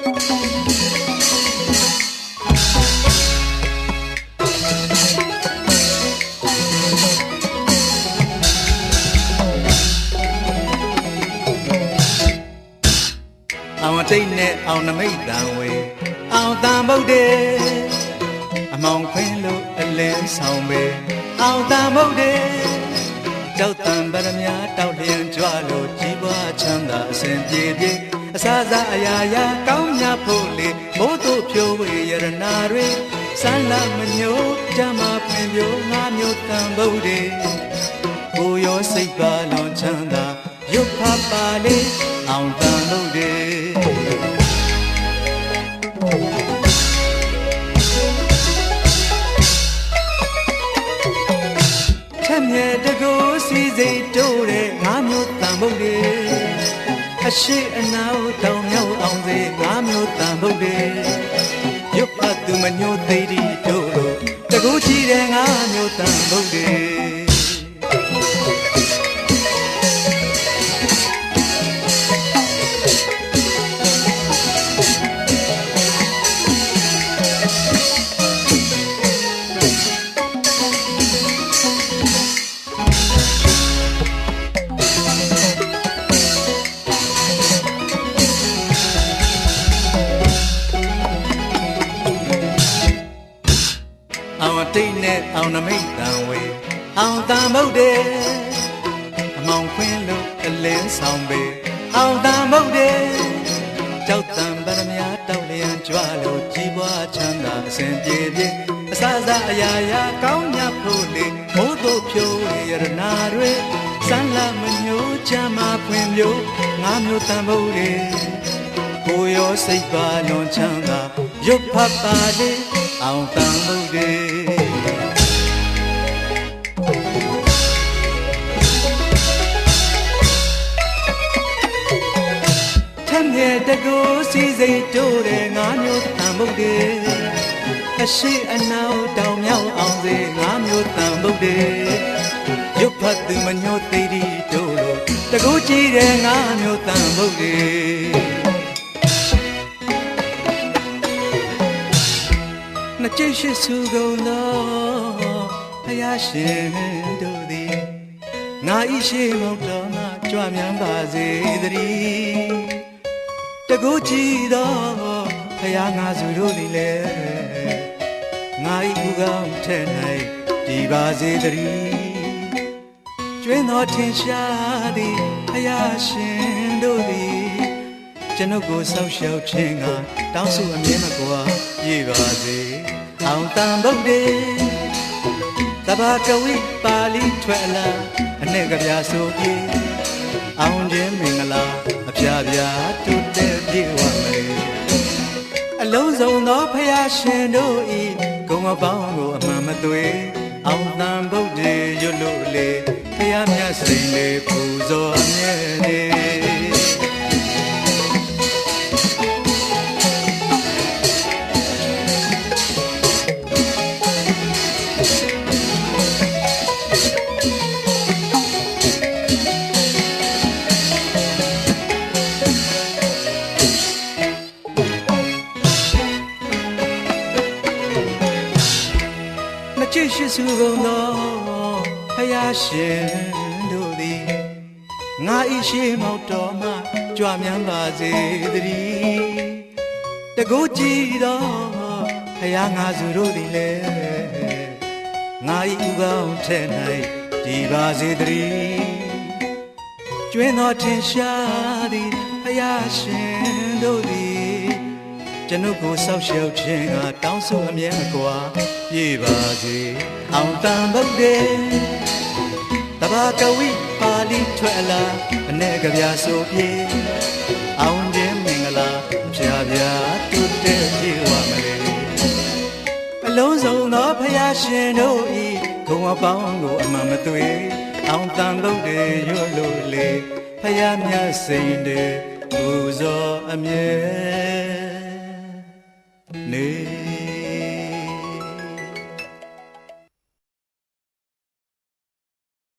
အောင်တိတ်နဲ့အောင်နမိတ်တံဝေအောင်တန်ဗုဒ္ဓေအမောင်ခွင်းလို့အလင်းဆောင်ပေအောင်တန်ဗုဒ္ဓေကြောက်တန်ဗရမ ्या တောက်လျံကြွလို့ကြီးပွားချမ်းသာအစဉ်ပြေပြေအစားစားအရာရာကောင်းမြတ်ဖို့လေမိုးတို့ဖြိုးဝေရတနာတွေစမ်းလာမညို့ဓမ္မပင်ပြိုငါမျိုးတန်ဗုဒ္ဓေကိုရောစိတ်ပါလွန်ချမ်းသာရုပ်ဖပါလေအောင်တန်ဗုဒ္ဓေမြဲတကူစီစိတ်တိုးတဲ့ငါမျိုးတန်ဗုဒ္ဓေအရှိအနောက်တောင်မြောက်အောင်စေငါမျိုးတန်ဗုဒ္ဓေရုပ်ပတ်သူမညို့သိတိတို့လို့တကူကြည့်တဲ့ငါမျိုးတန်ဗုဒ္ဓေအောင်တိတ်နဲ့အောင်နမိတ်တံဝေအောင်တန်ဗုဒ္ဓေအမောင်ခွင်းလို့အလင်းဆောင်ပေအောင်တန်ဗုဒ္ဓေကြောက်တန်ဗရမ ्या တောက်လျံကြွလို့ကြီးပွားချမ်းသာအစဉ်ပြေပြေအစားစားအရာရာကောင်းမြတ်ဖို့လေမိုးတို့ဖြိုးရတနာတွေစမ်းလာမညို့ချမ်းသာဖွင့်မျိုးငါမျိုးတန်ဗုဒ္ဓေကိုရောစိတ်ပါလွန်ချမ်းသာရုပ်ဖတ်ပါလေအောင်တန်ဗုဒ္ဓေထမြဲတကူစီစိတ်တိုးတဲ့ငါမျိုးတန်ဗုဒ္ဓေအရှိအနောက်တောင်မြောက်အောင်စေငါမျိုးတန်ဗုဒ္ဓေရုပ်ဖတ်သူမညို့သိတိတို့လို့တကူကြည့်တဲ့ငါမျိုးတန်ဗုဒ္ဓေနှကြိတ်ရှိစုကုန်သောဘုရားရှင်တို့သည်ငါဤရှိမောက်တော်မှကြွမြန်းပါစေတည်းတကူကြည်သောဘုရားငါစုတို့သည်လည်းငါဤဥကောင်းထဲ၌တည်ပါစေတည်းကျွင်းသောထင်ရှားသည်ဘုရားရှင်တို့သည်ကျွန်ုပ်ကိုဆောက်ရှောက်ခြင်းကတောင်းစုအမြဲမကွာပြည့်ပါစေအောင်တန်ဗုဒ္ဓေသဘာကဝိပါဠိထွက်လာအ내ကဗျာဆိုပြေအောင်ခြင်းမင်္ဂလာအပြာပြာတုတဲ့ပြေဝမယ်အလုံးစုံသောဖယားရှင်တို့ဤဂုဏ်အပေါင်းကိုအမှန်မသွေအောင်တန်ဗုဒ္ဓေရွတ်လို့လေဖယားမြတ်စိန်လေးပူဇော်အမြဲတည်းကြည့်ရှိစုကုန်သောဘုရားရှင်တို့သည်ငါဤရှိမောက်တော်မှကြွမြန်းပါစေတည်းတကူကြည်သောဘုရားငါစုတို့သည်လည်းငါဤဥကောင်းထဲ၌တည်ပါစေတည်းကျွင်းသောထင်ရှားသည်ဘုရားရှင်တို့သည်ကျွန်ုပ်ကိုဆောက်ရှောက်ခြင်းကတောင်းဆိုအမြဲမကွာပြည့်ပါစေအောင်တန်ဗုဒ္ဓေတဘာကဝိပါဠိထွက်လာအ내ကဗျာဆိုပြေအောင်ခြင်းမင်္ဂလာဖြာဖြာတုတဲ့ပြေဝမလေအလုံးစုံသောဖယားရှင်တို့ဤဂုဏ်အပေါင်းကိုအမှန်မသွေအောင်တန်ဗုဒ္ဓေရွတ်လို့လေဖယားမြတ်စိန်တဲ့ပူဇော်အမြဲနေ